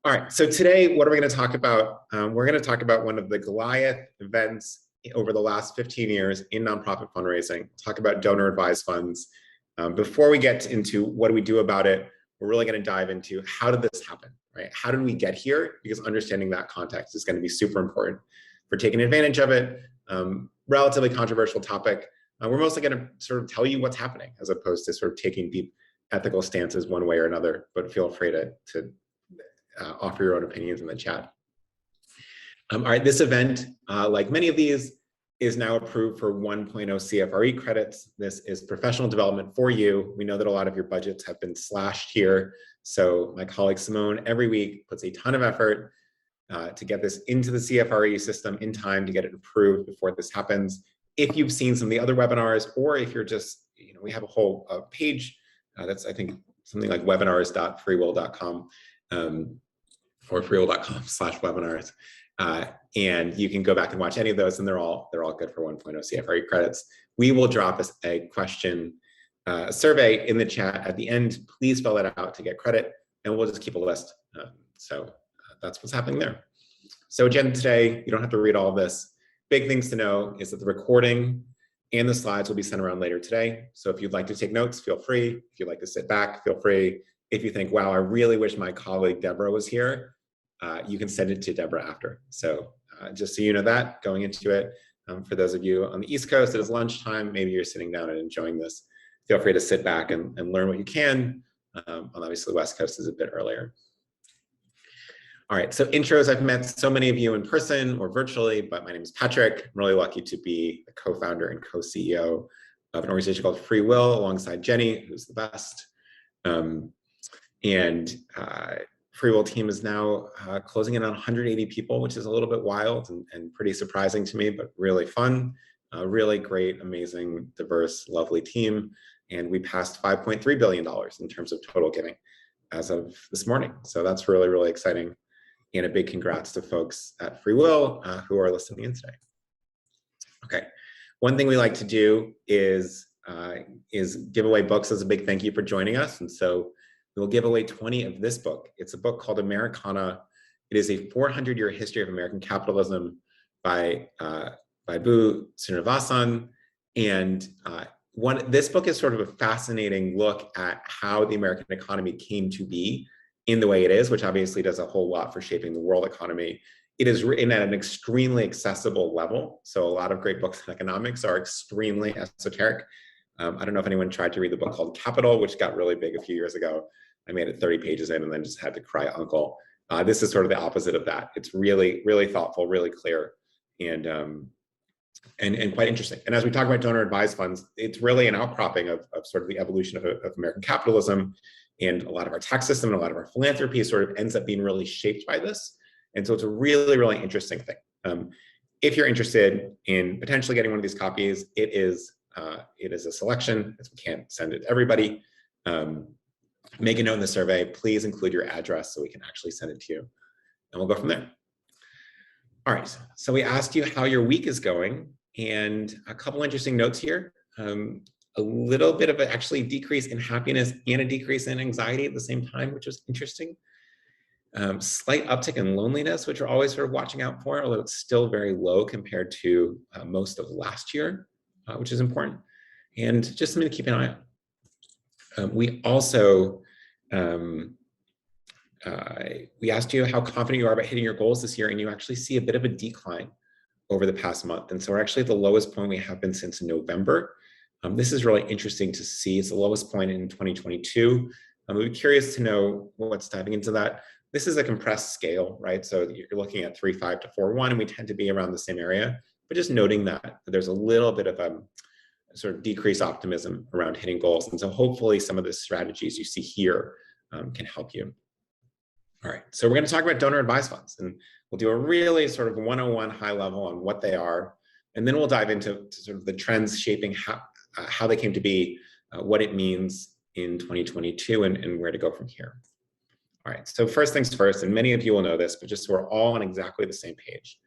All right, so today, what are we going to talk about? We're going to talk about one of the Goliath events over the last 15 years in nonprofit fundraising. Talk about donor-advised funds. Before we get into what do we do about it, we're really going to dive into how did this happen, right? How did we get here? Because understanding that context is going to be super important for taking advantage of it. Relatively controversial topic. We're mostly going to sort of tell you what's happening as opposed to sort of taking deep ethical stances one way or another, but feel free to offer your own opinions in the chat. All right, this event, like many of these, is now approved for 1.0 CFRE credits. This is professional development for you. We know that a lot of your budgets have been slashed here. So my colleague Simone every week puts a ton of effort to get this into the CFRE system in time to get it approved before this happens. If you've seen some of the other webinars, or if you're just, we have a whole page that's, I think, something like webinars.freewill.com. Or freewill.com/webinars. And you can go back and watch any of those, and they're all good for 1.0 CFRE credits. We will drop a question survey in the chat at the end. Please fill that out to get credit, and we'll just keep a list. So that's what's happening there. So agenda today, you don't have to read all of this. Big things to know is that the recording and the slides will be sent around later today. So if you'd like to take notes, feel free. If you'd like to sit back, feel free. If you think, wow, I really wish my colleague Deborah was here, you can send it to Deborah after. So just so you know that, going into it, for those of you on the East Coast, it is lunchtime, maybe you're sitting down and enjoying this. Feel free to sit back and learn what you can. Obviously, the West Coast is a bit earlier. All right, so intros, I've met so many of you in person or virtually, but my name is Patrick. I'm really lucky to be the co-founder and co-CEO of an organization called FreeWill alongside Jenny, who's the best. FreeWill team is now closing in on 180 people, which is a little bit wild and pretty surprising to me, but really fun. Really great, amazing, diverse, lovely team. And we passed $5.3 billion in terms of total giving as of this morning. So that's really, really exciting. And a big congrats to folks at FreeWill who are listening in today. Okay, one thing we like to do is give away books as a big thank you for joining us. And so we'll give away 20 of this book. It's a book called Americana. It is a 400-year history of American capitalism by Bu Srinivasan. And this book is sort of a fascinating look at how the American economy came to be in the way it is, which obviously does a whole lot for shaping the world economy. It is written at an extremely accessible level. So a lot of great books on economics are extremely esoteric. I don't know if anyone tried to read the book called Capital, which got really big a few years ago. I made it 30 pages in and then just had to cry uncle. This is sort of the opposite of that. It's really, really thoughtful, really clear, and quite interesting. And as we talk about donor advised funds, it's really an outcropping of sort of the evolution of American capitalism, and a lot of our tax system and a lot of our philanthropy sort of ends up being really shaped by this. And so it's a really, really interesting thing. If you're interested in potentially getting one of these copies, it is a selection, as we can't send it to everybody. Make a note in the survey, please include your address so we can actually send it to you, and we'll go from there. All right, so we asked you how your week is going, and a couple interesting notes here. A little bit of actually decrease in happiness and a decrease in anxiety at the same time, which was interesting. Slight uptick in loneliness, which we're always sort of watching out for, although it's still very low compared to most of last year, which is important, and just something to keep an eye on. We also, we asked you how confident you are about hitting your goals this year, and you actually see a bit of a decline over the past month. And so we're actually at the lowest point we have been since November. This is really interesting to see. It's the lowest point in 2022. We'd be curious to know what's diving into that. This is a compressed scale, right? So you're looking at 3.5 to 4.1, and we tend to be around the same area, but just noting that there's a little bit of a sort of decreased optimism around hitting goals. And so hopefully some of the strategies you see here can help you. All right, so we're going to talk about donor advised funds, and we'll do a really sort of 101 high level on what they are. And then we'll dive into sort of the trends shaping how they came to be, what it means in 2022, and where to go from here. All right, so first things first, and many of you will know this, but just so we're all on exactly the same page.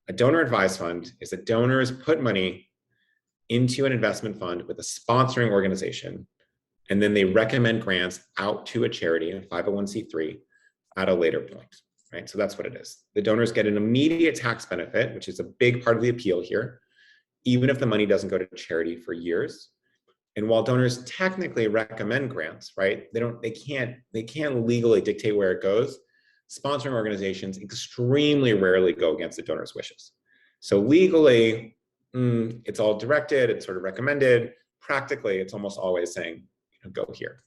A donor advised fund is that donors put money into an investment fund with a sponsoring organization, and then they recommend grants out to a charity, a 501c3, at a later point, right? So that's what it is. The donors get an immediate tax benefit, which is a big part of the appeal here, even if the money doesn't go to charity for years. And while donors technically recommend grants, right, they can't legally dictate where it goes. Sponsoring organizations extremely rarely go against the donor's wishes. So legally, it's all directed, it's sort of recommended. Practically, it's almost always saying, go here.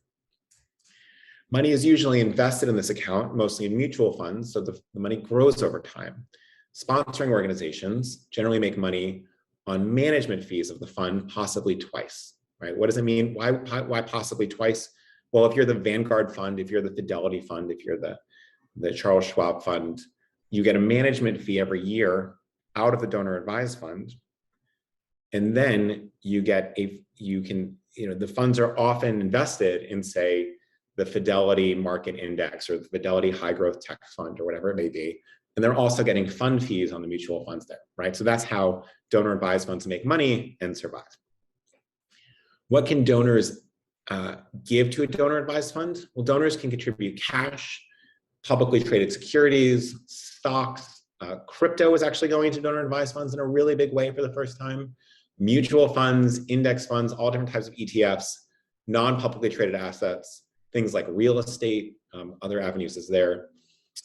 Money is usually invested in this account, mostly in mutual funds, so the money grows over time. Sponsoring organizations generally make money on management fees of the fund, possibly twice, right? What does it mean? Why possibly twice? Well, if you're the Vanguard fund, if you're the Fidelity fund, if you're the Charles Schwab fund, you get a management fee every year out of the donor advised fund. And then the funds are often invested in, say, the Fidelity Market Index or the Fidelity High Growth Tech Fund or whatever it may be. And they're also getting fund fees on the mutual funds there, right? So that's how donor advised funds make money and survive. What can donors give to a donor advised fund? Well, donors can contribute cash, publicly traded securities, stocks. Crypto is actually going to donor advised funds in a really big way for the first time. Mutual funds, index funds, all different types of ETFs, non-publicly traded assets, things like real estate, other avenues is there.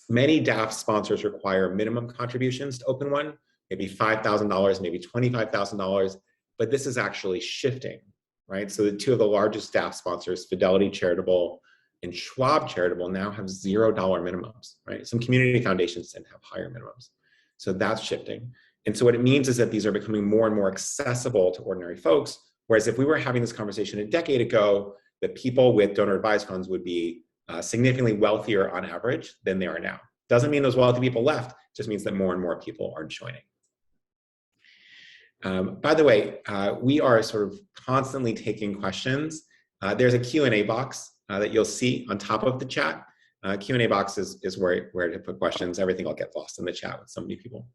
Many DAF sponsors require minimum contributions to open one, maybe $5,000, maybe $25,000, but this is actually shifting, right? So the two of the largest DAF sponsors, Fidelity Charitable and Schwab Charitable, now have $0 minimums, right? Some community foundations tend to have higher minimums. So that's shifting. And so what it means is that these are becoming more and more accessible to ordinary folks, whereas if we were having this conversation a decade ago, the people with donor advised funds would be significantly wealthier on average than they are now. Doesn't mean those wealthy people left, just means that more and more people are joining. By the way, we are sort of constantly taking questions. There's a Q&A box that you'll see on top of the chat. Q&A box is where to put questions. Everything will get lost in the chat with so many people.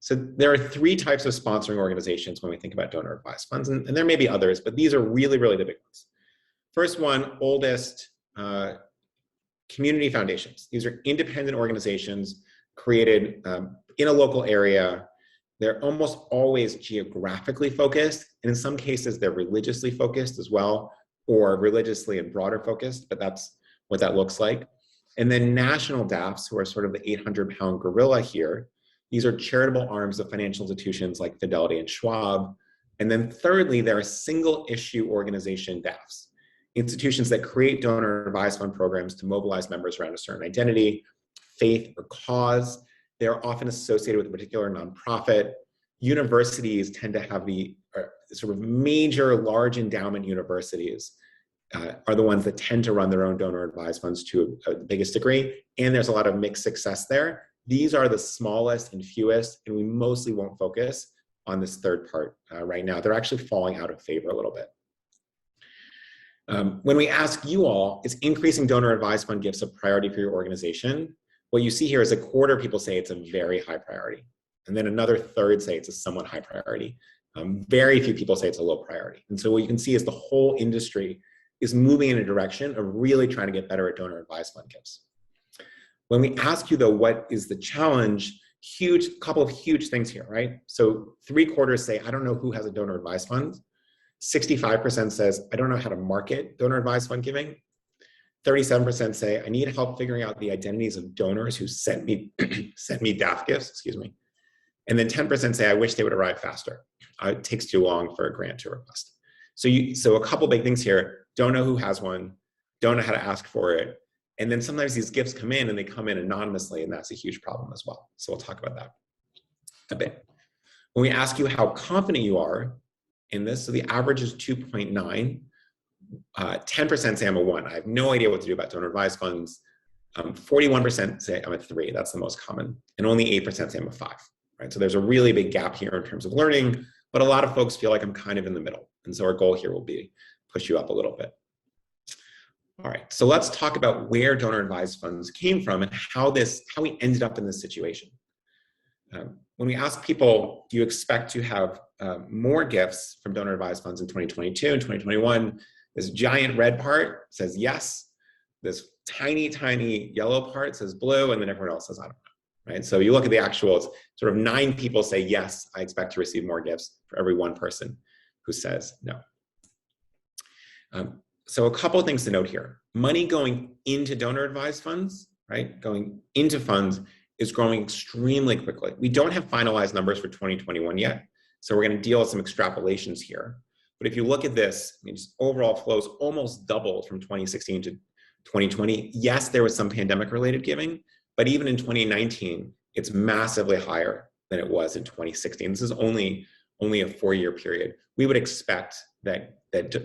So there are three types of sponsoring organizations when we think about donor advised funds, and there may be others, but these are really, really the big ones. First one, oldest, community foundations. These are independent organizations created in a local area. They're almost always geographically focused, and in some cases they're religiously focused as well, or religiously and broader focused, but that's what that looks like. And then national DAFs, who are sort of the 800-pound gorilla here. These are charitable arms of financial institutions like Fidelity and Schwab. And then thirdly, there are single issue organization DAFs, institutions that create donor advised fund programs to mobilize members around a certain identity, faith, or cause. They're often associated with a particular nonprofit. Universities tend to have the sort of major large endowment universities are the ones that tend to run their own donor advised funds to the biggest degree. And there's a lot of mixed success there. These are the smallest and fewest, and we mostly won't focus on this third part right now. They're actually falling out of favor a little bit. When we ask you all, is increasing donor advised fund gifts a priority for your organization? What you see here is a quarter of people say it's a very high priority. And then another third say it's a somewhat high priority. Very few people say it's a low priority. And so what you can see is the whole industry is moving in a direction of really trying to get better at donor advised fund gifts. When we ask you though, what is the challenge? Couple of huge things here, right? So 3/4 say, I don't know who has a donor advised fund. 65% says, I don't know how to market donor advised fund giving. 37% say, I need help figuring out the identities of donors who sent me DAF gifts, excuse me. And then 10% say, I wish they would arrive faster. It takes too long for a grant to request. So a couple big things here: don't know who has one, don't know how to ask for it. And then sometimes these gifts come in and they come in anonymously, and that's a huge problem as well. So we'll talk about that a bit. When we ask you how confident you are in this, so the average is 2.9. 10% say I'm a 1. I have no idea what to do about donor advised funds. 41% say I'm a 3. That's the most common. And only 8% say I'm a 5. Right? So there's a really big gap here in terms of learning, but a lot of folks feel like I'm kind of in the middle. And so our goal here will be push you up a little bit. All right, so let's talk about where donor advised funds came from and how we ended up in this situation. When we ask people, do you expect to have more gifts from donor advised funds in 2022 and 2021? This giant red part says yes. this tiny, tiny yellow part says blue, and then everyone else says, I don't know, right? So you look at the actuals, sort of 9 people say, yes, I expect to receive more gifts for every 1 person who says no. So a couple of things to note here. Money going into donor advised funds, right? Going into funds is growing extremely quickly. We don't have finalized numbers for 2021 yet, so we're going to deal with some extrapolations here. But if you look at this, I mean, just overall flows almost doubled from 2016 to 2020. Yes, there was some pandemic-related giving, but even in 2019, it's massively higher than it was in 2016. This is only a 4-year period. We would expect that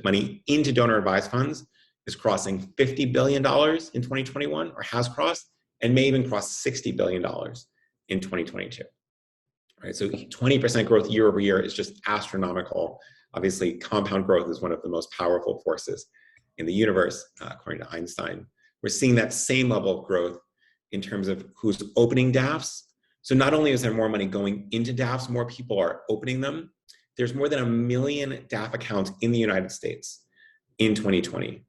money into donor advised funds is crossing $50 billion in 2021, or has crossed, and may even cross $60 billion in 2022. Right, so 20% growth year over year is just astronomical. Obviously, compound growth is one of the most powerful forces in the universe, according to Einstein. We're seeing that same level of growth in terms of who's opening DAFs. So not only is there more money going into DAFs, more people are opening them. There's more than 1 million DAF accounts in the United States in 2020.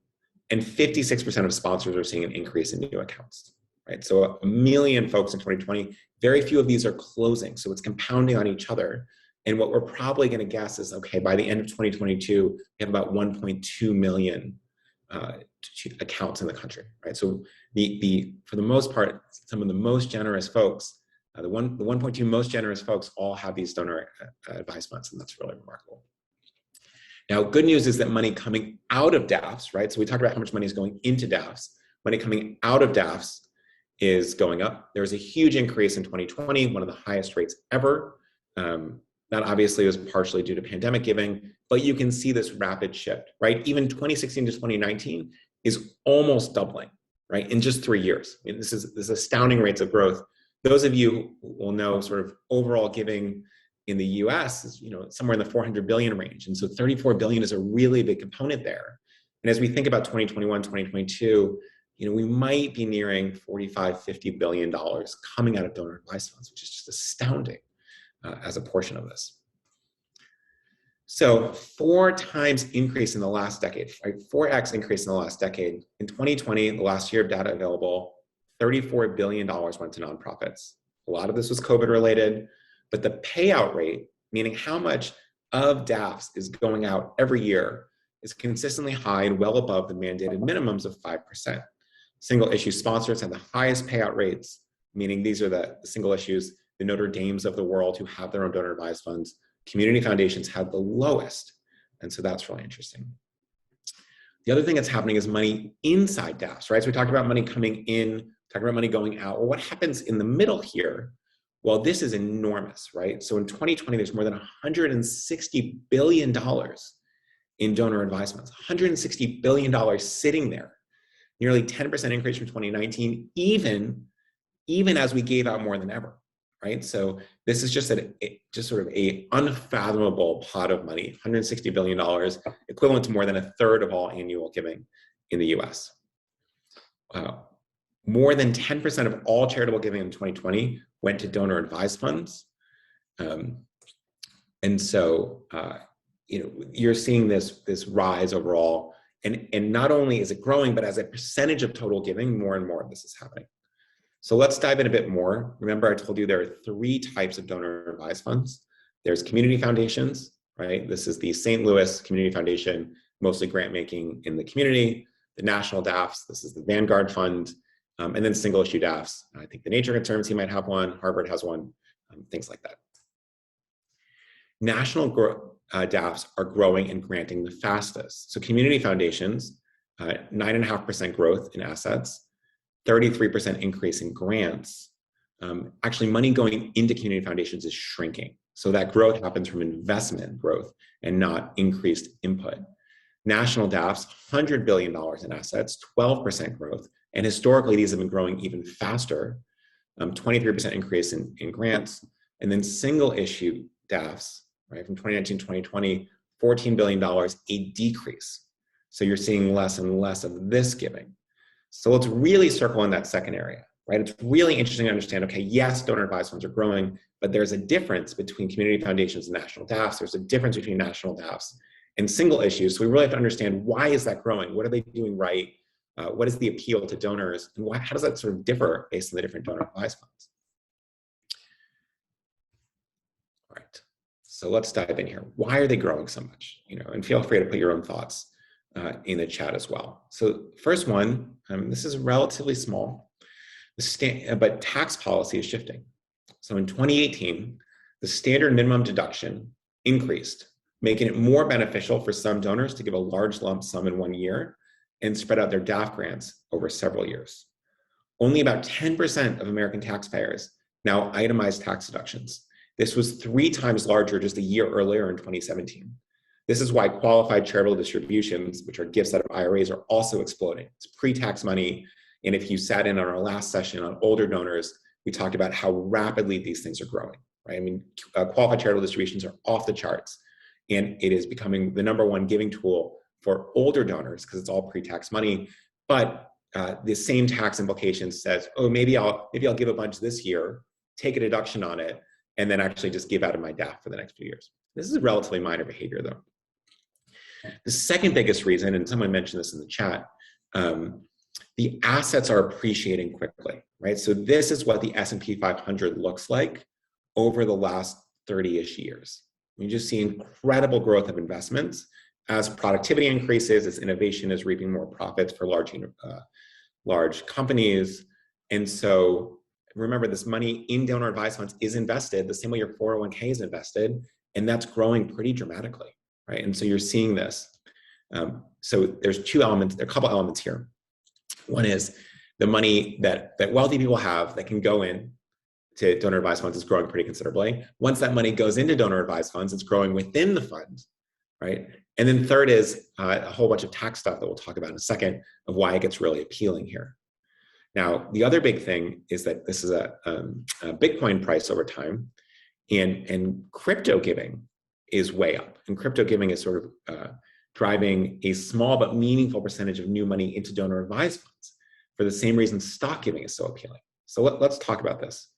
And 56% of sponsors are seeing an increase in new accounts. Right? So 1 million folks in 2020, very few of these are closing. So it's compounding on each other. And what we're probably going to guess is, okay, by the end of 2022, we have about 1.2 million accounts in the country, right? So for the most part, some of the most generous folks, the 1.2 most generous folks all have these donor advised funds, and that's really remarkable. Now, good news is that money coming out of DAFs, right? So we talked about how much money is going into DAFs. Money coming out of DAFs is going up. There was a huge increase in 2020, one of the highest rates ever. That obviously was partially due to pandemic giving, but you can see this rapid shift, right? Even 2016 to 2019 is almost doubling, right? In just 3 years. I mean, this is astounding rates of growth. Those of you who will know sort of overall giving in the US is, somewhere in the 400 billion range. And so 34 billion is a really big component there. And as we think about 2021, 2022, we might be nearing $45–50 billion coming out of donor advised funds, which is just astounding as a portion of this. So 4 times increase in the last decade, right? 4x increase in the last decade. In 2020, the last year of data available, $34 billion went to nonprofits. A lot of this was COVID related, but the payout rate, meaning how much of DAFs is going out every year, is consistently high and well above the mandated minimums of 5%. Single issue sponsors have the highest payout rates, meaning these are the single issues, the Notre Dames of the world who have their own donor advised funds. Community foundations have the lowest. And so that's really interesting. The other thing that's happening is money inside DAFs, right? So we talked about money coming in, talked about money going out. Well, what happens in the middle here? Well, this is enormous, right? So in 2020, there's more than $160 billion in donor advised funds, $160 billion sitting there. Nearly 10% increase from 2019, even as we gave out more than ever, right? So this is just sort of a unfathomable pot of money, $160 billion, equivalent to more than 1/3 of all annual giving in the US. More than 10% of all charitable giving in 2020 went to donor advised funds. And so, you're seeing this rise overall. And not only is it growing, but as a percentage of total giving, more and more of this is happening. So let's dive in a bit more. Remember, I told you there are 3 types of donor advised funds. There's community foundations, right? This is the St. Louis Community Foundation, mostly grant making in the community. The national DAFs, this is the Vanguard Fund, and then single issue DAFs. I think the Nature Conservancy might have one, Harvard has one, things like that. National DAFs are growing and granting the fastest. So community foundations, 9.5% growth in assets, 33% increase in grants. Actually, money going into community foundations is shrinking. So that growth happens from investment growth and not increased input. National DAFs, $100 billion in assets, 12% growth. And historically, these have been growing even faster, 23% increase in grants. And then single issue DAFs, right, from 2019 to 2020, $14 billion, a decrease. So you're seeing less and less of this giving. So let's really circle in that second area, right? It's really interesting to understand, okay, yes, donor advised funds are growing, but there's a difference between community foundations and national DAFs. There's a difference between national DAFs and single issues. So we really have to understand, why is that growing? What are they doing right? What is the appeal to donors, and how does that sort of differ based on the different donor advised funds? All right, so let's dive in here. Why are they growing so much? And feel free to put your own thoughts in the chat as well. So first one, this is relatively small, but tax policy is shifting. So in 2018, the standard minimum deduction increased, making it more beneficial for some donors to give a large lump sum in 1 year and spread out their DAF grants over several years. Only about 10% of American taxpayers now itemize tax deductions. This was 3 times larger just a year earlier in 2017. This is why qualified charitable distributions, which are gifts out of IRAs, are also exploding. It's pre-tax money. And if you sat in on our last session on older donors, we talked about how rapidly these things are growing, right? I mean, qualified charitable distributions are off the charts, and it is becoming the #1 giving tool for older donors because it's all pre-tax money. But the same tax implication says, oh, maybe I'll give a bunch this year, take a deduction on it, and then actually just give out of my DAF for the next few years. This is a relatively minor behavior, though. The second biggest reason, and someone mentioned this in the chat, the assets are appreciating quickly, right? So this is what the S&P 500 looks like over the last 30-ish years. We just see incredible growth of investments as productivity increases, as innovation is reaping more profits for large companies. And so remember, this money in donor advised funds is invested the same way your 401k is invested, and that's growing pretty dramatically, right? And so you're seeing this. So there's two elements, there are a couple elements here. One is the money that wealthy people have that can go in to donor advised funds is growing pretty considerably. Once that money goes into donor advised funds, it's growing within the fund, right? And then third is a whole bunch of tax stuff that we'll talk about in a second of why it gets really appealing here. Now, the other big thing is that this is a Bitcoin price over time, and crypto giving is way up. And crypto giving is sort of driving a small but meaningful percentage of new money into donor advised funds for the same reason stock giving is so appealing. So let's talk about this.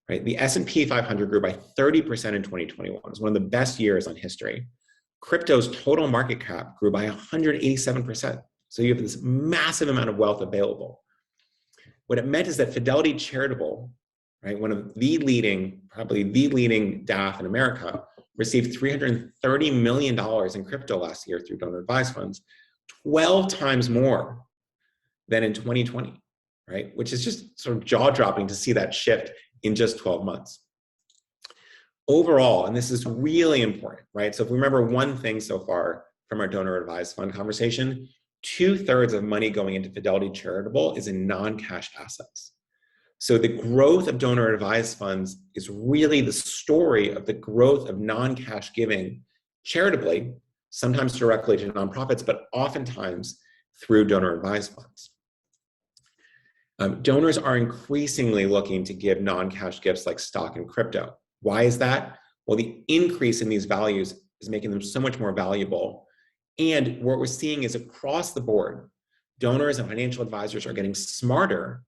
Right? The S&P 500 grew by 30% in 2021. It was one of the best years on history. Crypto's total market cap grew by 187%. So you have this massive amount of wealth available. What it meant is that Fidelity Charitable, right, one of the leading, probably the leading DAF in America, received $330 million in crypto last year through donor advised funds, 12 times more than in 2020, right? Which is just sort of jaw-dropping to see that shift in just 12 months. Overall, and this is really important, right? So if we remember one thing so far from our donor advised fund conversation, 2/3 of money going into Fidelity Charitable is in non-cash assets. So the growth of donor advised funds is really the story of the growth of non-cash giving charitably, sometimes directly to nonprofits, but oftentimes through donor advised funds. Donors are increasingly looking to give non-cash gifts like stock and crypto. Why is that? Well, the increase in these values is making them so much more valuable. And what we're seeing is across the board, donors and financial advisors are getting smarter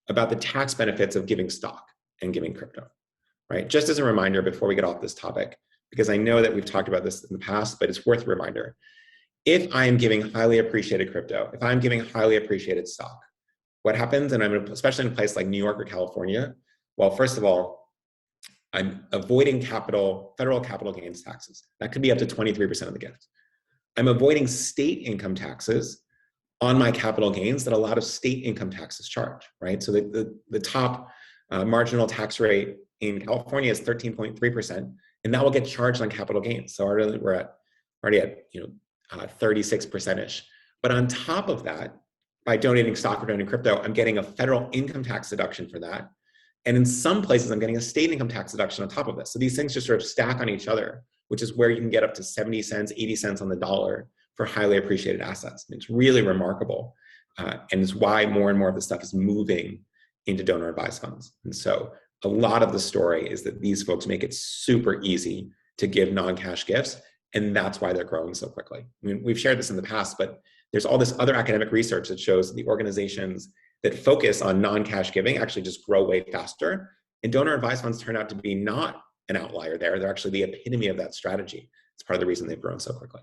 about the tax benefits of giving stock and giving crypto, right? Just as a reminder before we get off this topic, because I know that we've talked about this in the past, but it's worth a reminder. If I am giving highly appreciated crypto, if I'm giving highly appreciated stock, what happens, and I'm especially in a place like New York or California, well, first of all, I'm avoiding federal capital gains taxes. That could be up to 23% of the gift. I'm avoiding state income taxes on my capital gains that a lot of state income taxes charge, right? So the top marginal tax rate in California is 13.3%, and that will get charged on capital gains. So we're already at 36%-ish. But on top of that, by donating stock or donating crypto, I'm getting a federal income tax deduction for that. And in some places, I'm getting a state income tax deduction on top of this. So these things just sort of stack on each other, which is where you can get up to 70 cents, 80 cents on the dollar for highly appreciated assets. It's really remarkable. And it's why more and more of this stuff is moving into donor advised funds. And so a lot of the story is that these folks make it super easy to give non-cash gifts. And that's why they're growing so quickly. I mean, we've shared this in the past, but there's all this other academic research that shows that the organizations that focus on non-cash giving actually just grow way faster. And donor advised funds turn out to be not an outlier there. They're actually the epitome of that strategy. It's part of the reason they've grown so quickly.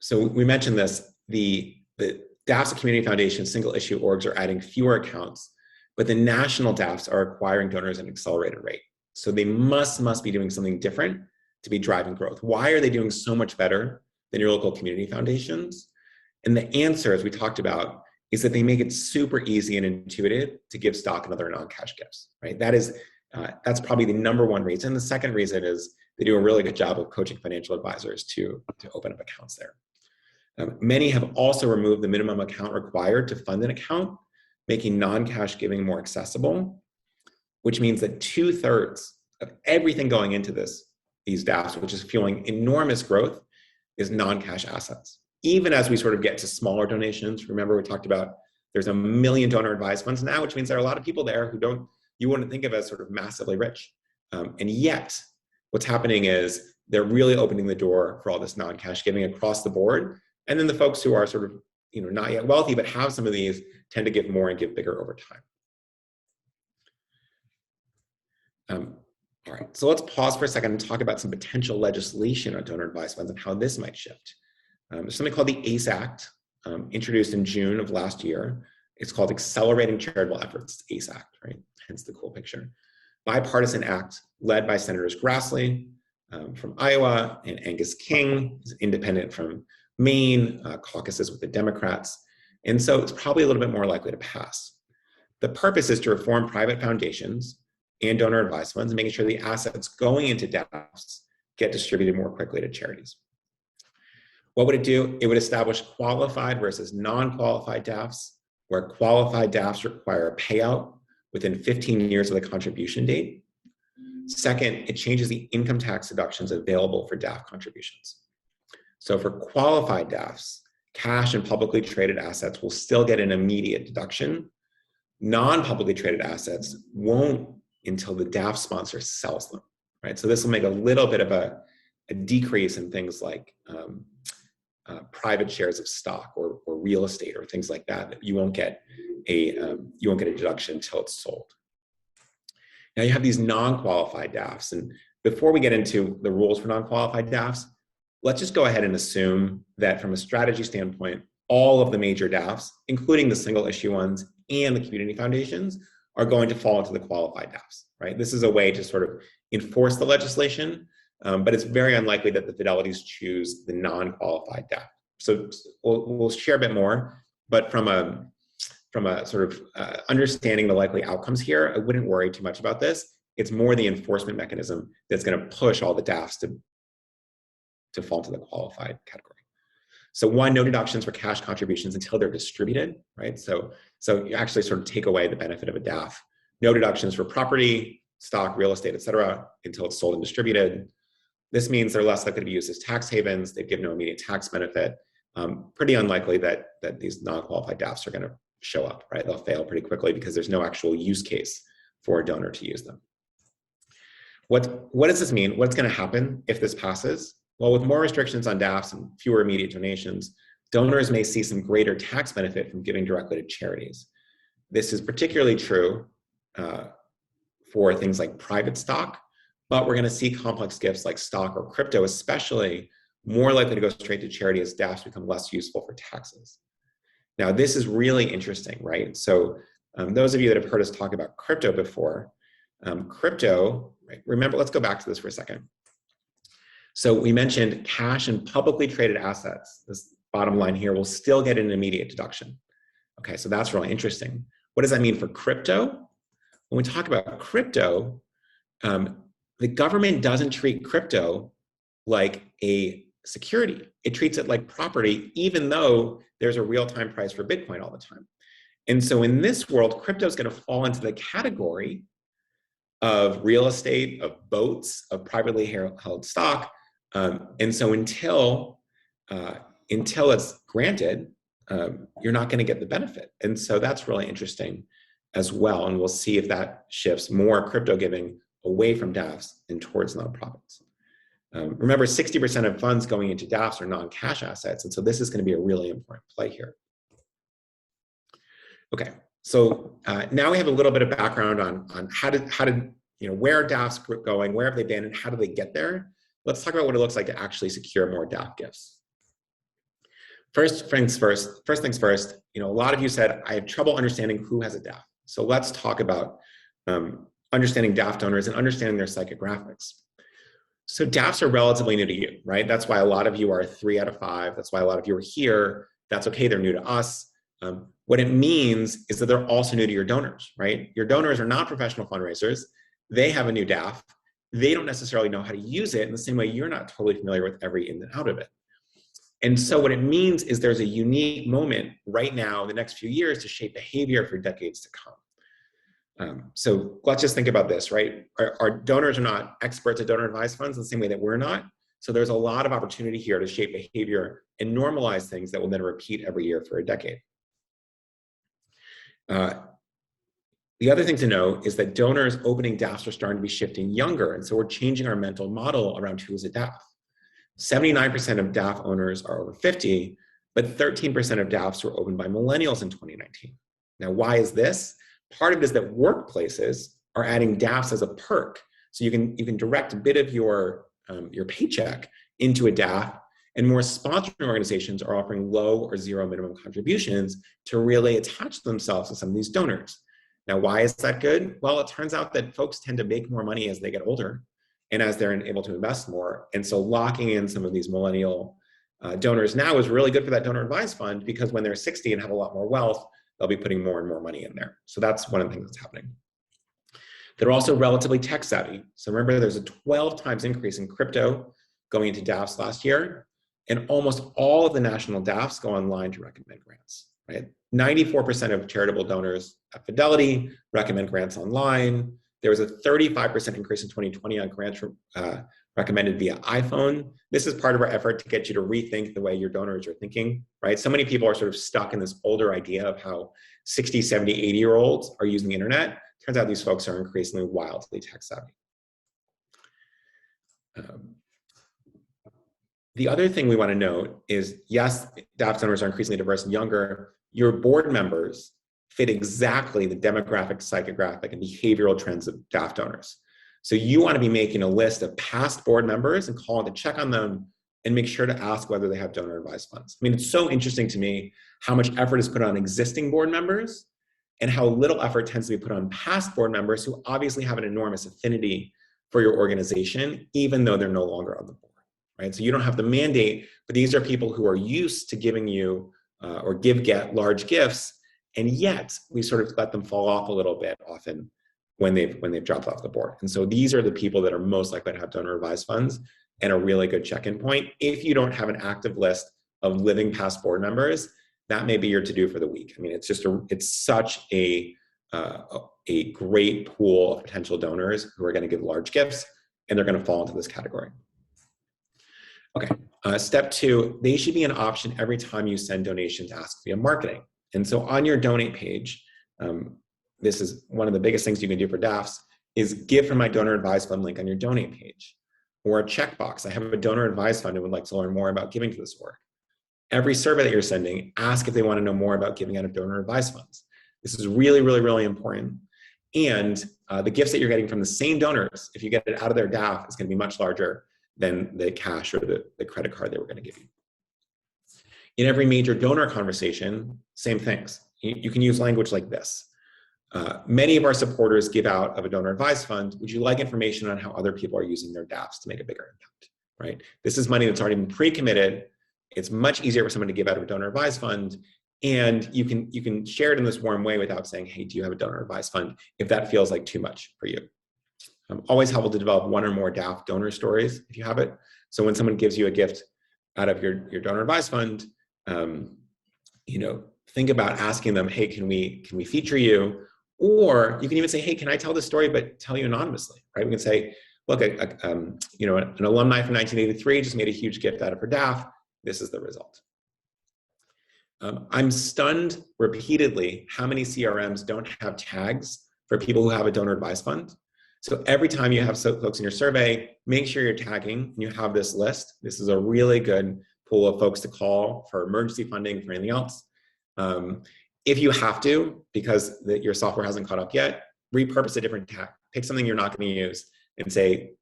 So we mentioned this, the the DAFs and community foundations, single issue orgs are adding fewer accounts, but the national DAFs are acquiring donors at an accelerated rate. So they must be doing something different to be driving growth. Why are they doing so much better than your local community foundations? And the answer, as we talked about, is that they make it super easy and intuitive to give stock and other non-cash gifts, right? That's probably the number one reason. The second reason is they do a really good job of coaching financial advisors to open up accounts there. Many have also removed the minimum account required to fund an account, making non-cash giving more accessible, which means that 2/3 of everything going into these DAFs, which is fueling enormous growth, is non-cash assets. Even as we sort of get to smaller donations, remember we talked about there's 1 million donor advised funds now, which means there are a lot of people there who you wouldn't think of as sort of massively rich. And yet what's happening is they're really opening the door for all this non-cash giving across the board. And then the folks who are sort of, not yet wealthy, but have some of these tend to give more and give bigger over time. All right, so let's pause for a second and talk about some potential legislation on donor advised funds and how this might shift. There's something called the ACE Act, introduced in June of last year. It's called Accelerating Charitable Efforts, ACE Act, right? Hence the cool picture. Bipartisan act led by Senators Grassley from Iowa and Angus King, who's independent from Maine, caucuses with the Democrats. And so it's probably a little bit more likely to pass. The purpose is to reform private foundations and donor advised funds and making sure the assets going into DAFs get distributed more quickly to charities. What would it do? It would establish qualified versus non-qualified DAFs, where qualified DAFs require a payout within 15 years of the contribution date. Second, it changes the income tax deductions available for DAF contributions. So for qualified DAFs, cash and publicly traded assets will still get an immediate deduction. Non-publicly traded assets won't until the DAF sponsor sells them, right? So this will make a little bit of a decrease in things like private shares of stock or real estate or things like that. You won't get a deduction until it's sold. Now you have these non-qualified DAFs, and before we get into the rules for non-qualified DAFs, let's just go ahead and assume that from a strategy standpoint, all of the major DAFs, including the single issue ones and the community foundations, are going to fall into the qualified DAFs, right? This is a way to sort of enforce the legislation, but it's very unlikely that the Fidelities choose the non-qualified DAF. So we'll share a bit more, but from a sort of understanding the likely outcomes here, I wouldn't worry too much about this. It's more the enforcement mechanism that's going to push all the DAFs to fall into the qualified category. So one, no deductions for cash contributions until they're distributed, right? So you actually sort of take away the benefit of a DAF. No deductions for property, stock, real estate, et cetera, until it's sold and distributed. This means they're less likely to be used as tax havens. They give no immediate tax benefit. Pretty unlikely that these non-qualified DAFs are going to show up, right? They'll fail pretty quickly because there's no actual use case for a donor to use them. What does this mean? What's going to happen if this passes? Well, with more restrictions on DAFs and fewer immediate donations, donors may see some greater tax benefit from giving directly to charities. This is particularly true for things like private stock, but we're going to see complex gifts like stock or crypto, especially, more likely to go straight to charity as DAFs become less useful for taxes. Now, this is really interesting, right? So those of you that have heard us talk about crypto before, crypto, right? Remember, let's go back to this for a second. So we mentioned cash and publicly traded assets. This bottom line here will still get an immediate deduction. Okay, so that's really interesting. What does that mean for crypto? When we talk about crypto, the government doesn't treat crypto like a security. It treats it like property, even though there's a real-time price for Bitcoin all the time. And so in this world, crypto is going to fall into the category of real estate, of boats, of privately held stock. And so until it's granted, you're not going to get the benefit. And so that's really interesting as well. And we'll see if that shifts more crypto giving away from DAFs and towards nonprofits. Remember, 60% of funds going into DAFs are non-cash assets. And so this is going to be a really important play here. Okay, so now we have a little bit of background on how did where are DAFs going, where have they been, and how do they get there? Let's talk about what it looks like to actually secure more DAF gifts. First things first, a lot of you said, I have trouble understanding who has a DAF. So let's talk about understanding DAF donors and understanding their psychographics. So DAFs are relatively new to you, right? That's why a lot of you are 3 out of 5. That's why a lot of you are here. That's okay, they're new to us. What it means is that they're also new to your donors, right? Your donors are not professional fundraisers. They have a new DAF. They don't necessarily know how to use it in the same way you're not totally familiar with every in and out of it. And so what it means is there's a unique moment right now, the next few years, to shape behavior for decades to come. So let's just think about this, right? Our donors are not experts at donor advised funds in the same way that we're not. So there's a lot of opportunity here to shape behavior and normalize things that will then repeat every year for a decade. The other thing to know is that donors opening DAFs are starting to be shifting younger. And so we're changing our mental model around who is a DAF. 79% of DAF owners are over 50, but 13% of DAFs were opened by millennials in 2019. Now, why is this? Part of it is that workplaces are adding DAFs as a perk. So you can direct a bit of your paycheck into a DAF, and more sponsoring organizations are offering low or zero minimum contributions to really attach themselves to some of these donors. Now, why is that good? Well, it turns out that folks tend to make more money as they get older and as they're able to invest more. And so locking in some of these millennial donors now is really good for that donor advised fund, because when they're 60 and have a lot more wealth, they'll be putting more and more money in there. So that's one of the things that's happening. They're also relatively tech savvy. So remember, there's a 12 times increase in crypto going into DAFs last year, and almost all of the national DAFs go online to recommend grants, right? 94% of charitable donors at Fidelity recommend grants online. There was a 35% increase in 2020 on grants recommended via iPhone. This is part of our effort to get you to rethink the way your donors are thinking, right? So many people are sort of stuck in this older idea of how 60, 70, 80-year-olds are using the internet. Turns out these folks are increasingly wildly tech savvy. The other thing we want to note is, yes, DAF donors are increasingly diverse and younger. Your board members fit exactly the demographic, psychographic, and behavioral trends of DAF donors. So you want to be making a list of past board members and calling to check on them and make sure to ask whether they have donor advised funds. I mean, it's so interesting to me how much effort is put on existing board members and how little effort tends to be put on past board members who obviously have an enormous affinity for your organization, even though they're no longer on the board, right? So you don't have the mandate, but these are people who are used to giving you or get large gifts, and yet we sort of let them fall off a little bit often when they've dropped off the board. And so these are the people that are most likely to have donor advised funds and a really good check-in point. If you don't have an active list of living past board members, that may be your to-do for the week. I mean, it's such a great pool of potential donors who are going to give large gifts, and they're going to fall into this category. Okay, step 2, they should be an option every time you send donations asked via marketing. And so on your donate page, this is one of the biggest things you can do for DAFs, is give from my donor advised fund link on your donate page, or a checkbox. I have a donor advised fund and would like to learn more about giving to this work. Every survey that you're sending, ask if they want to know more about giving out of donor advised funds. This is really, really, really important. And the gifts that you're getting from the same donors, if you get it out of their DAF, is going to be much larger than the cash or the credit card they were going to give you. In every major donor conversation, same things. You can use language like this. Many of our supporters give out of a donor advised fund. Would you like information on how other people are using their DAFs to make a bigger impact, right? This is money that's already been pre-committed. It's much easier for someone to give out of a donor advised fund, and you can share it in this warm way without saying, hey, do you have a donor advised fund, if that feels like too much for you. Always helpful to develop one or more DAF donor stories if you have it. So when someone gives you a gift out of your donor advised fund, think about asking them, hey, can we feature you? Or you can even say, hey, can I tell this story, but tell you anonymously, right? We can say, look, an alumni from 1983 just made a huge gift out of her DAF. This is the result. I'm stunned repeatedly how many CRMs don't have tags for people who have a donor advised fund. So every time you have folks in your survey, make sure you're tagging and you have this list. This is a really good pool of folks to call for emergency funding, for anything else. If you have to, because your software hasn't caught up yet, repurpose a different tag. Pick something you're not going to use and say,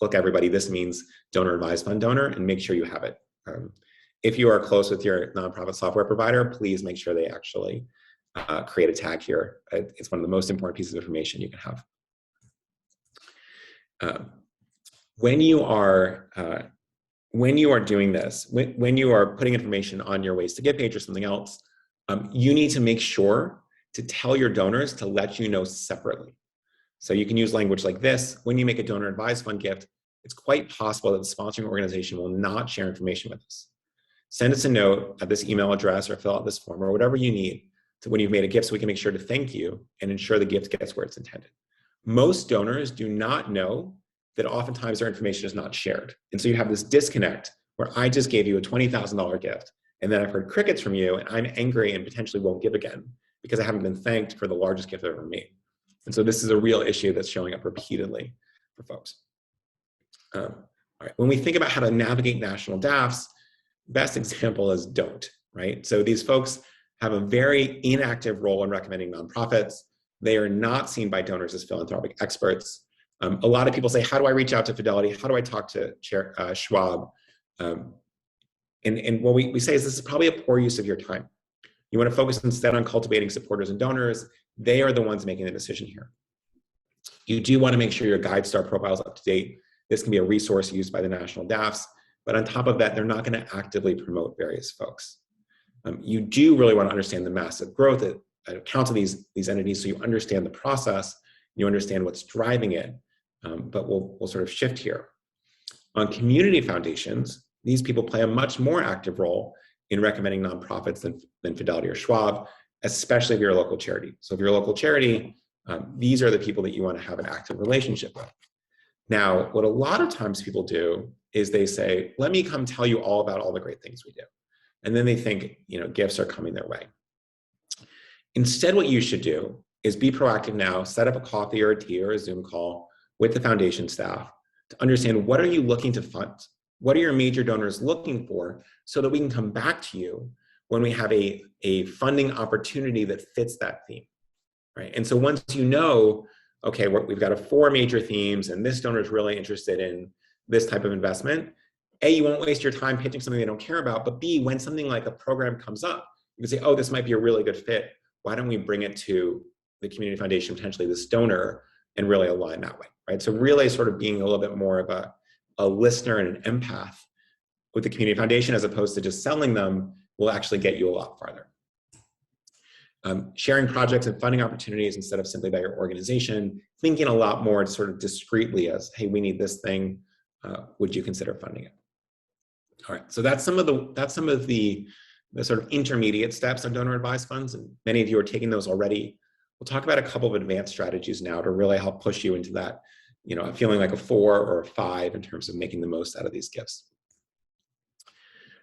look, everybody, this means donor advised fund donor, and make sure you have it. if you are close with your nonprofit software provider, please make sure they actually create a tag here. It's one of the most important pieces of information you can have. When you are doing this, when you are putting information on your Ways to Give page or something else, you need to make sure to tell your donors to let you know separately. So you can use language like this. When you make a donor advised fund gift, it's quite possible that the sponsoring organization will not share information with us. Send us a note at this email address or fill out this form or whatever you need to when you've made a gift so we can make sure to thank you and ensure the gift gets where it's intended. Most donors do not know that oftentimes their information is not shared. And so you have this disconnect where I just gave you a $20,000 gift and then I've heard crickets from you and I'm angry and potentially won't give again because I haven't been thanked for the largest gift I've ever made. And so this is a real issue that's showing up repeatedly for folks. All right. When we think about how to navigate national DAFs, best example is don't, right? So these folks have a very inactive role in recommending nonprofits. They are not seen by donors as philanthropic experts. A lot of people say, how do I reach out to Fidelity? How do I talk to Chair Schwab? And what we say is this is probably a poor use of your time. You want to focus instead on cultivating supporters and donors. They are the ones making the decision here. You do want to make sure your GuideStar profile is up to date. This can be a resource used by the national DAFs, but on top of that, they're not going to actively promote various folks. You do really want to understand the massive growth that accounts of these entities so you understand the process, you understand what's driving it, but we'll sort of shift here. On community foundations, these people play a much more active role in recommending nonprofits than Fidelity or Schwab, especially if you're a local charity. So if you're a local charity, these are the people that you want to have an active relationship with. Now, what a lot of times people do is they say, let me come tell you all about all the great things we do. And then they think, gifts are coming their way. Instead, what you should do is be proactive now, set up a coffee or a tea or a Zoom call with the foundation staff to understand what are you looking to fund? What are your major donors looking for so that we can come back to you when we have a funding opportunity that fits that theme, right? And so once you know, okay, we've got 4 major themes and this donor is really interested in this type of investment, A, you won't waste your time pitching something they don't care about, but B, when something like a program comes up, you can say, oh, this might be a really good fit. Why don't we bring it to the community foundation, potentially this donor, and really align that way, right? So really sort of being a little bit more of a listener and an empath with the community foundation as opposed to just selling them will actually get you a lot farther. Sharing projects and funding opportunities instead of simply by your organization, thinking a lot more sort of discreetly as, hey, we need this thing, would you consider funding it? All right, so that's some of the sort of intermediate steps on donor advised funds, and many of you are taking those already. We'll talk about a couple of advanced strategies now to really help push you into that, feeling like a 4 or a 5 in terms of making the most out of these gifts.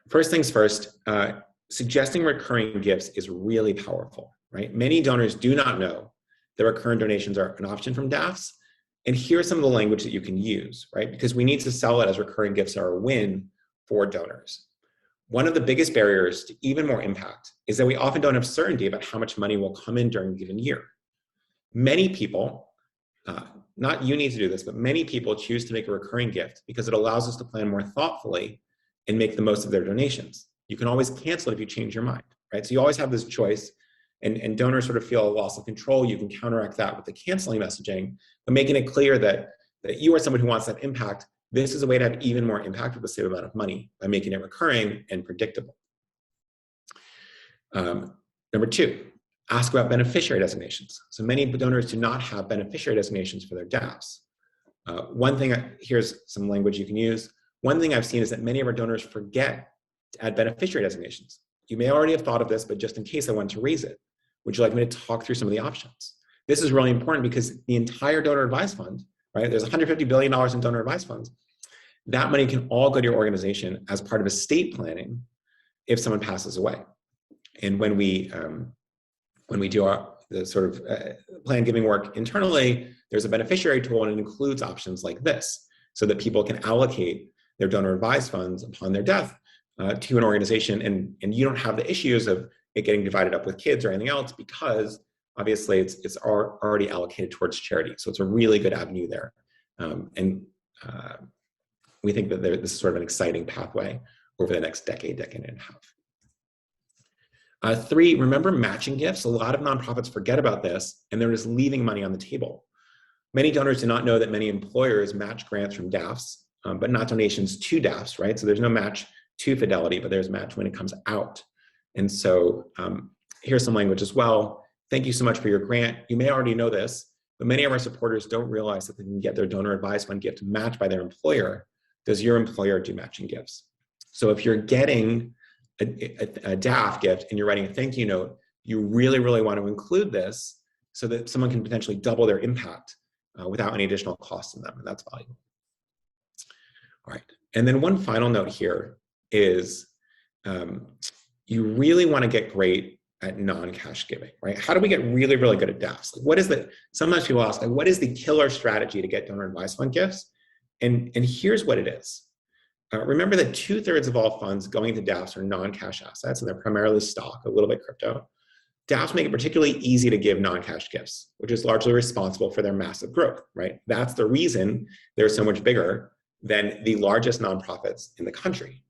First things first, suggesting recurring gifts is really powerful, right? Many donors do not know that recurrent donations are an option from DAFs, and here's some of the language that you can use, right? Because we need to sell it as recurring gifts are a win for donors. One of the biggest barriers to even more impact is that we often don't have certainty about how much money will come in during a given year. Many people, not you need to do this, but many people choose to make a recurring gift because it allows us to plan more thoughtfully and make the most of their donations. You can always cancel it if you change your mind, right? So you always have this choice, and donors sort of feel a loss of control. You can counteract that with the canceling messaging, but making it clear that you are someone who wants that impact. This is a way to have even more impact with the same amount of money by making it recurring and predictable. Number 2, ask about beneficiary designations. So many donors do not have beneficiary designations for their DAFs. Here's some language you can use. One thing I've seen is that many of our donors forget to add beneficiary designations. You may already have thought of this, but just in case I want to raise it, would you like me to talk through some of the options? This is really important because the entire donor advised fund, right? There's $150 billion in donor advised funds. That money can all go to your organization as part of estate planning if someone passes away. And when we do the sort of plan giving work internally, there's a beneficiary tool and it includes options like this so that people can allocate their donor advised funds upon their death to an organization, and you don't have the issues of it getting divided up with kids or anything else because obviously it's already allocated towards charity. So it's a really good avenue there. We think that this is sort of an exciting pathway over the next decade, decade and a half. 3, remember matching gifts. A lot of nonprofits forget about this, and they're just leaving money on the table. Many donors do not know that many employers match grants from DAFs, but not donations to DAFs, right? So there's no match to Fidelity, but there's match when it comes out. And so here's some language as well. Thank you so much for your grant. You may already know this, but many of our supporters don't realize that they can get their donor advised fund gift matched by their employer. Does your employer do matching gifts? So if you're getting a DAF gift and you're writing a thank you note, you really, really want to include this so that someone can potentially double their impact without any additional cost in them, and that's valuable. All right, and then one final note here is you really want to get great at non-cash giving, right? How do we get really, really good at DAFs? Like, what is the, sometimes people ask, like, what is the killer strategy to get donor advised fund gifts? And here's what it is. Remember that 2/3 of all funds going to DAFs are non-cash assets, and they're primarily stock, a little bit crypto. DAFs make it particularly easy to give non-cash gifts, which is largely responsible for their massive growth, right? That's the reason they're so much bigger than the largest nonprofits in the country.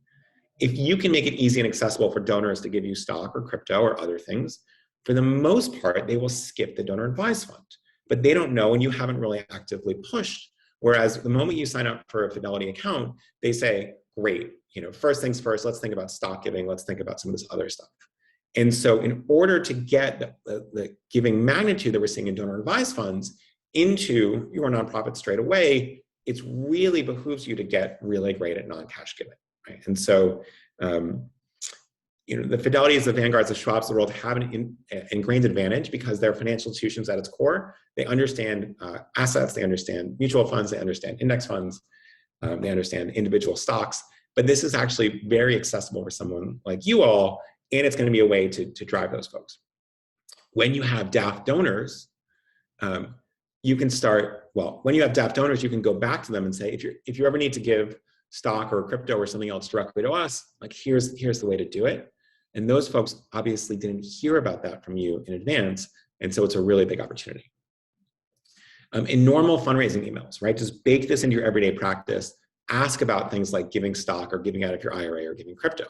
If you can make it easy and accessible for donors to give you stock or crypto or other things, for the most part, they will skip the donor advised fund, but they don't know and you haven't really actively pushed. Whereas the moment you sign up for a Fidelity account, they say, great, first things first, let's think about stock giving, let's think about some of this other stuff. And so in order to get the giving magnitude that we're seeing in donor advised funds into your nonprofit straight away, it really behooves you to get really great at non-cash giving, right? And so, the Fidelities, the Vanguards, the Schwabs of the world have an ingrained advantage because they're financial institutions at its core. They understand assets, they understand mutual funds, they understand index funds, they understand individual stocks. But this is actually very accessible for someone like you all, and it's going to be a way to drive those folks. When you have DAF donors, you can start, when you have DAF donors, you can go back to them and say, if you ever need to give stock or crypto or something else directly to us, like here's the way to do it. And those folks obviously didn't hear about that from you in advance, and so it's a really big opportunity. In normal fundraising emails, right, just bake this into your everyday practice. Ask about things like giving stock or giving out of your IRA or giving crypto.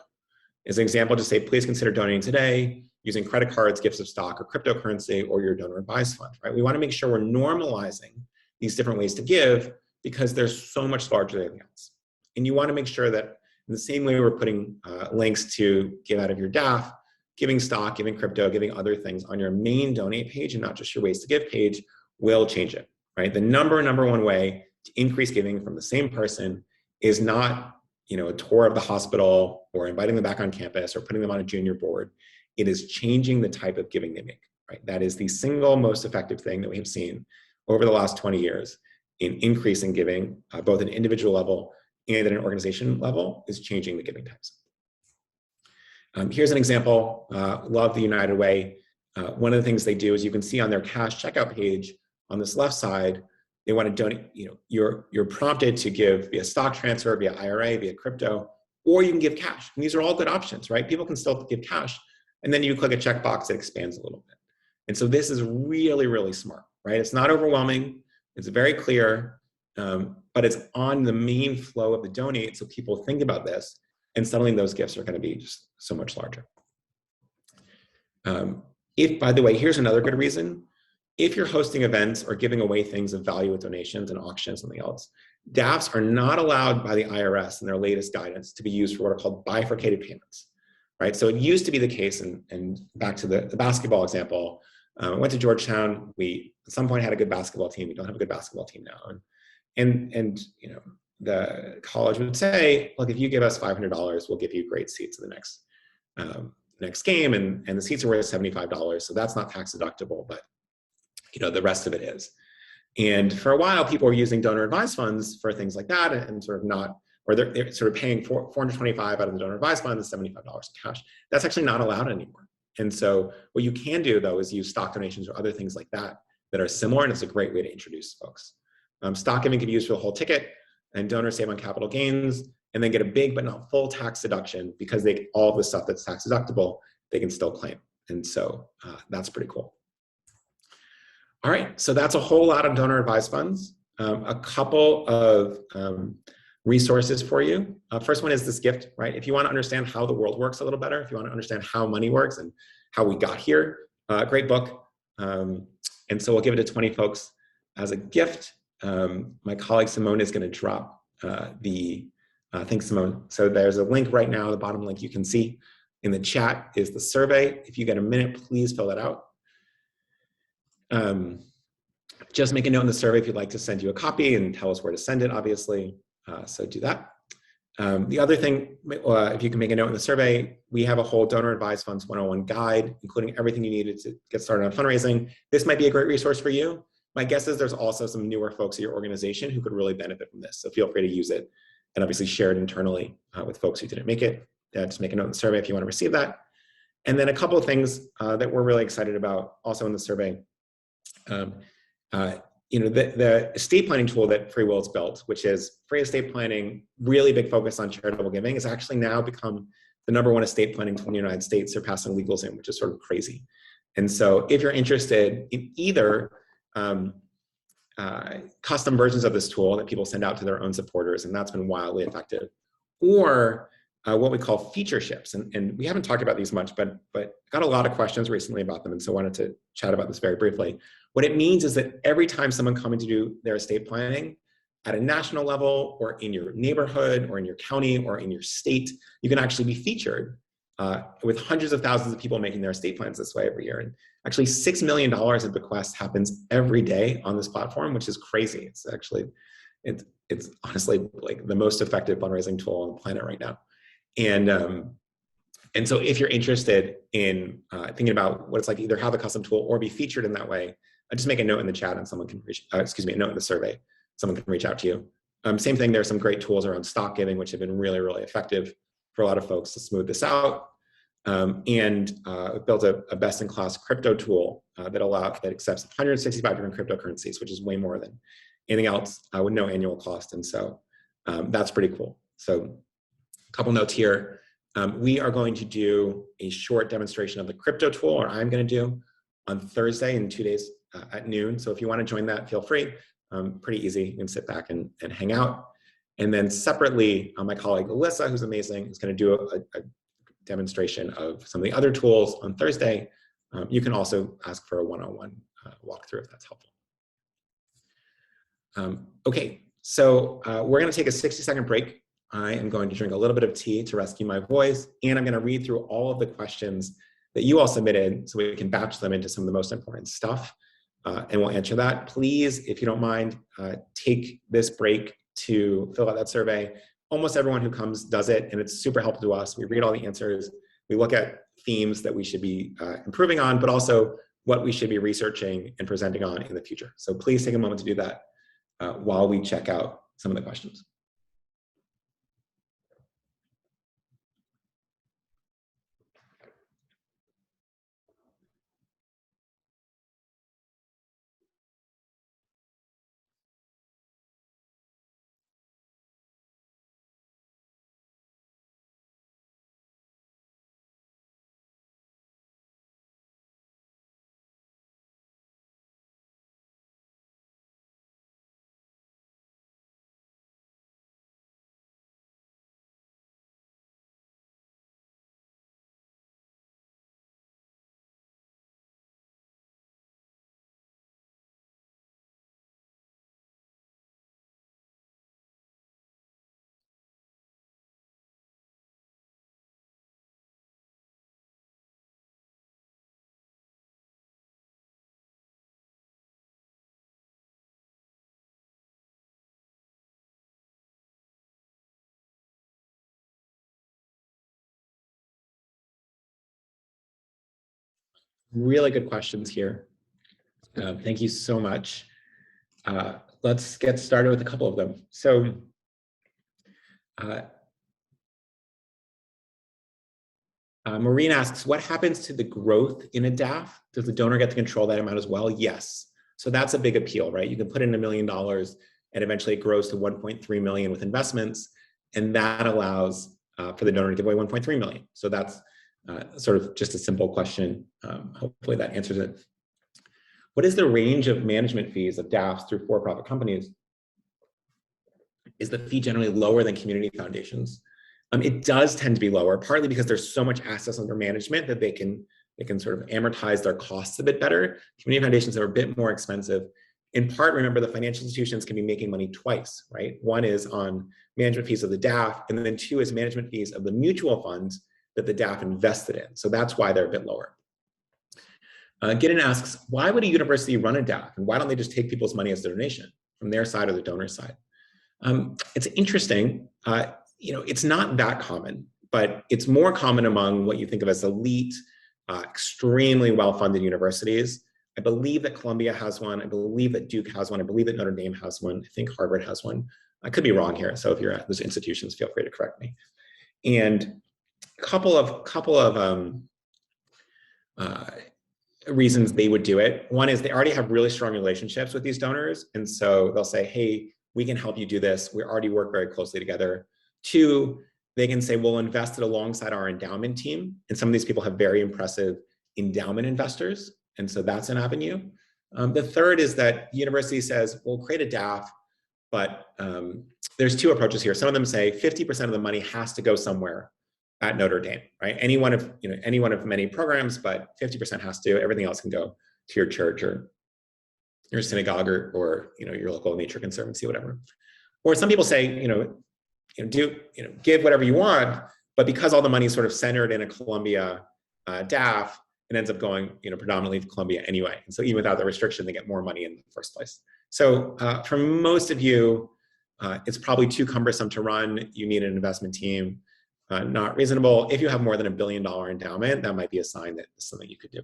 As an example, just say, please consider donating today using credit cards, gifts of stock, or cryptocurrency, or your donor advised fund, right? We want to make sure we're normalizing these different ways to give because they're so much larger than anything else. And you want to make sure that in the same way we're putting links to give out of your DAF, giving stock, giving crypto, giving other things on your main donate page and not just your ways to give page will change it, right? The number one way to increase giving from the same person is not a tour of the hospital or inviting them back on campus or putting them on a junior board. It is changing the type of giving they make, right? That is the single most effective thing that we have seen over the last 20 years in increasing giving, both at an individual level and at an organization level, is changing the giving types. Here's an example, love the United Way. One of the things they do is you can see on their cash checkout page on this left side, they want to donate, you're prompted to give via stock transfer, via IRA, via crypto, or you can give cash. And these are all good options, right? People can still give cash. And then you click a checkbox that expands a little bit. And so this is really, really smart, right? It's not overwhelming. It's very clear, but it's on the main flow of the donate. So people think about this, and suddenly those gifts are going to be just so much larger. By the way, here's another good reason. If you're hosting events or giving away things of value with donations and auctions, something else, DAFs are not allowed by the IRS in their latest guidance to be used for what are called bifurcated payments, right? So it used to be the case, and back to the basketball example, I went to Georgetown. We at some point had a good basketball team. We don't have a good basketball team now, and the college would say, look, if you give us $500, we'll give you great seats in the next game, and the seats are worth $75, so that's not tax deductible, but the rest of it is. And for a while, people were using donor advised funds for things like that, and sort of not, or they're sort of paying $425 out of the donor advised fund and $75 in cash. That's actually not allowed anymore. And so what you can do, though, is use stock donations or other things like that are similar, and it's a great way to introduce folks. Stock giving can be used for the whole ticket, and donors save on capital gains, and then get a big but not full tax deduction because all of the stuff that's tax deductible, they can still claim. And so that's pretty cool. All right, so that's a whole lot of donor advised funds. A couple of resources for you. First one is this gift, right? If you want to understand how the world works a little better, if you want to understand how money works and how we got here, great book. And so we'll give it to 20 folks as a gift. My colleague Simone is going to drop thanks, Simone. So there's a link right now, the bottom link you can see in the chat is the survey. If you get a minute, please fill that out. Just make a note in the survey if you'd like to send you a copy and tell us where to send it, obviously. So do that. The other thing, if you can make a note in the survey, we have a whole Donor Advised Funds 101 guide, including everything you needed to get started on fundraising. This might be a great resource for you. My guess is there's also some newer folks at your organization who could really benefit from this. So feel free to use it and obviously share it internally with folks who didn't make it. Just make a note in the survey if you want to receive that. And then a couple of things that we're really excited about also in the survey. The estate planning tool that FreeWill has built, which is free estate planning, really big focus on charitable giving, has actually now become the #1 estate planning tool in the United States, surpassing LegalZoom, which is sort of crazy. And so if you're interested in either custom versions of this tool that people send out to their own supporters, and that's been wildly effective, or what we call feature ships. And we haven't talked about these much, but got a lot of questions recently about them, and so wanted to chat about this very briefly. What it means is that every time someone comes to do their estate planning at a national level or in your neighborhood or in your county or in your state, you can actually be featured with hundreds of thousands of people making their estate plans this way every year. And actually $6 million in bequests happens every day on this platform, which is crazy. It's actually, it's honestly like the most effective fundraising tool on the planet right now. And so if you're interested in thinking about what it's like, either have a custom tool or be featured in that way, just make a note in the chat and someone can a note in the survey. Someone can reach out to you. Same thing, there's some great tools around stock giving, which have been really, really effective for a lot of folks to smooth this out. Built a best-in-class crypto tool that accepts 165 different cryptocurrencies, which is way more than anything else with no annual cost. And so that's pretty cool. So a couple notes here. We are going to do a short demonstration of the crypto tool, or I'm going to do, on Thursday in 2 days at noon. So if you want to join that, feel free. Pretty easy. You can sit back and hang out. And then separately, my colleague Alyssa, who's amazing, is going to do a demonstration of some of the other tools on Thursday. You can also ask for a one-on-one walkthrough if that's helpful. Okay, so we're going to take a 60-second break. I am going to drink a little bit of tea to rescue my voice, and I'm going to read through all of the questions that you all submitted so we can batch them into some of the most important stuff, and we'll answer that. Please, if you don't mind, take this break to fill out that survey. Almost everyone who comes does it, and it's super helpful to us. We read all the answers. We look at themes that we should be improving on, but also what we should be researching and presenting on in the future. So please take a moment to do that while we check out some of the questions. Really good questions here. Thank you so much. Let's get started with a couple of them. So Maureen asks, what happens to the growth in a DAF? Does the donor get to control that amount as well? Yes. So that's a big appeal, right? You can put in $1 million and eventually it grows to 1.3 million with investments. And that allows for the donor to give away 1.3 million. So that's sort of just a simple question. Hopefully that answers it. What is the range of management fees of DAFs through for-profit companies? Is the fee generally lower than community foundations? It does tend to be lower, partly because there's so much assets under management that they can sort of amortize their costs a bit better. Community foundations are a bit more expensive. In part, remember, the financial institutions can be making money twice, right? One is on management fees of the DAF, and then two is management fees of the mutual funds that the DAF invested in. So that's why they're a bit lower. Gideon asks, why would a university run a DAF? And why don't they just take people's money as a donation from their side or the donor side? It's interesting. It's not that common, but it's more common among what you think of as elite, extremely well-funded universities. I believe that Columbia has one. I believe that Duke has one. I believe that Notre Dame has one. I think Harvard has one. I could be wrong here. So if you're at those institutions, feel free to correct me. And a couple of reasons they would do it. One is they already have really strong relationships with these donors. And so they'll say, hey, we can help you do this. We already work very closely together. Two, they can say, we'll invest it alongside our endowment team. And some of these people have very impressive endowment investors. And so that's an avenue. The third is that the university says, we'll create a DAF, but there's two approaches here. Some of them say 50% of the money has to go somewhere at Notre Dame, right? Any one of many programs, but 50% has to. Everything else can go to your church or your synagogue or your local nature conservancy, whatever. Or some people say, give whatever you want, but because all the money is sort of centered in a Columbia DAF, it ends up going predominantly to Columbia anyway. And so even without the restriction, they get more money in the first place. So for most of you, it's probably too cumbersome to run. You need an investment team. Not reasonable. If you have more than $1 billion endowment, that might be a sign that it's something you could do.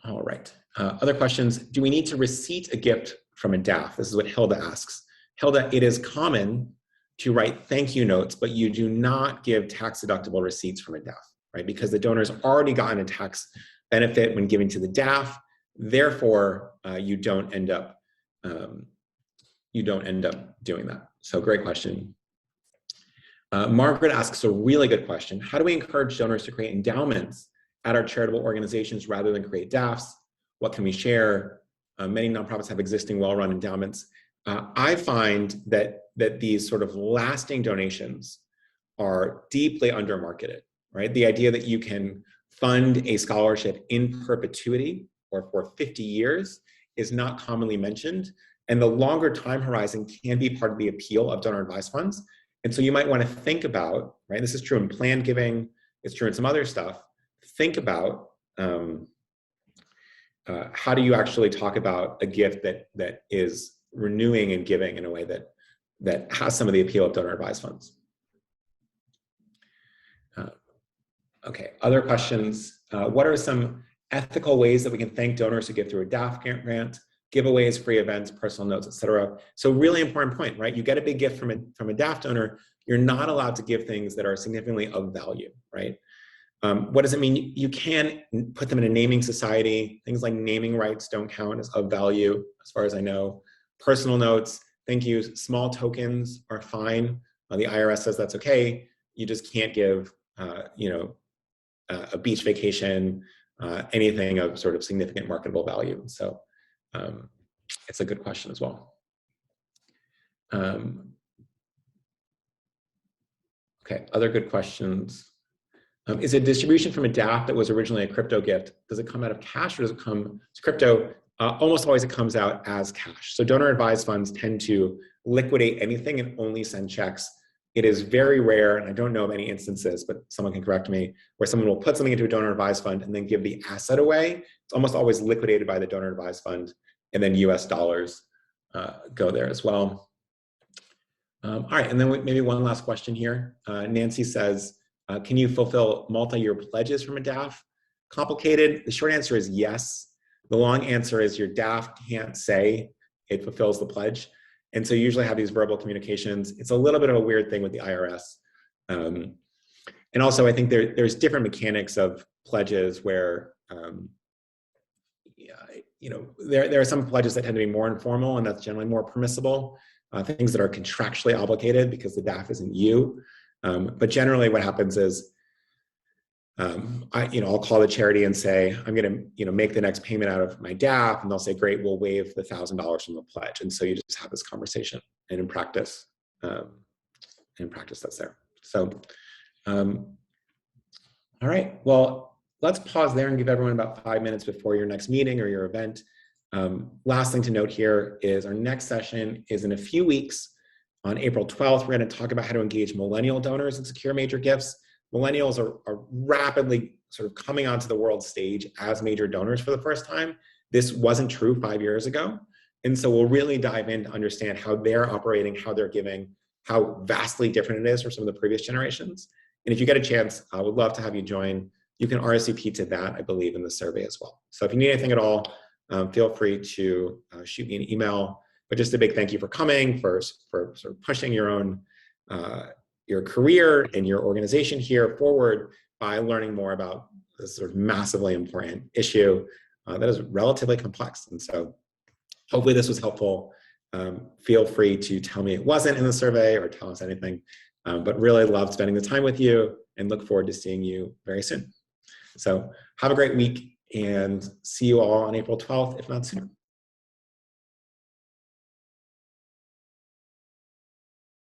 All right. Other questions. Do we need to receipt a gift from a DAF? This is what Hilda asks. Hilda, it is common to write thank you notes, but you do not give tax deductible receipts from a DAF, right? Because the donor's already gotten a tax benefit when giving to the DAF. Therefore, you don't end up doing that. So great question. Margaret asks a really good question. How do we encourage donors to create endowments at our charitable organizations rather than create DAFs? What can we share? Many nonprofits have existing well-run endowments. I find that these sort of lasting donations are deeply under-marketed, right? The idea that you can fund a scholarship in perpetuity or for 50 years is not commonly mentioned. And the longer time horizon can be part of the appeal of donor advised funds. And so you might want to think about, right? This is true in planned giving, it's true in some other stuff. Think about how do you actually talk about a gift that is renewing and giving in a way that has some of the appeal of donor advised funds. Okay, other questions. What are some ethical ways that we can thank donors who give through a DAF grant? Giveaways, free events, personal notes, etc. So really important point, right? You get a big gift from a DAF donor, you're not allowed to give things that are significantly of value, right? What does it mean? You can put them in a naming society. Things like naming rights don't count as of value, as far as I know. Personal notes, thank you. Small tokens are fine. The IRS says that's okay. You just can't give, a beach vacation, anything of sort of significant marketable value. So it's a good question as well. Okay, other good questions. Is a distribution from a DAF that was originally a crypto gift, does it come out of cash or does it come to crypto? Almost always it comes out as cash. So donor advised funds tend to liquidate anything and only send checks. It is very rare, and I don't know of any instances, but someone can correct me, where someone will put something into a donor advised fund and then give the asset away. It's almost always liquidated by the donor advised fund, and then US dollars go there as well. All right, and then maybe one last question here. Nancy says, can you fulfill multi-year pledges from a DAF? Complicated? The short answer is yes. The long answer is your DAF can't say it fulfills the pledge. And so you usually have these verbal communications. It's a little bit of a weird thing with the IRS. And also I think there's different mechanics of pledges where, there are some pledges that tend to be more informal and that's generally more permissible. Things that are contractually obligated because the DAF isn't you. But generally what happens is I'll call the charity and say, I'm going to, make the next payment out of my DAF, and they'll say, great, we'll waive the $1,000 from the pledge. And so you just have this conversation, and in practice, that's there. So, all right, well, let's pause there and give everyone about 5 minutes before your next meeting or your event. Last thing to note here is our next session is in a few weeks. On April 12th, we're going to talk about how to engage millennial donors and secure major gifts. Millennials are rapidly sort of coming onto the world stage as major donors for the first time. This wasn't true 5 years ago. And so we'll really dive in to understand how they're operating, how they're giving, how vastly different it is from some of the previous generations. And if you get a chance, I would love to have you join. You can RSVP to that, I believe, in the survey as well. So if you need anything at all, feel free to shoot me an email. But just a big thank you for coming, for sort of pushing your own your career and your organization here forward by learning more about this sort of massively important issue that is relatively complex. And so hopefully this was helpful. Feel free to tell me it wasn't in the survey or tell us anything, but really loved spending the time with you and look forward to seeing you very soon. So have a great week and see you all on April 12th, if not sooner.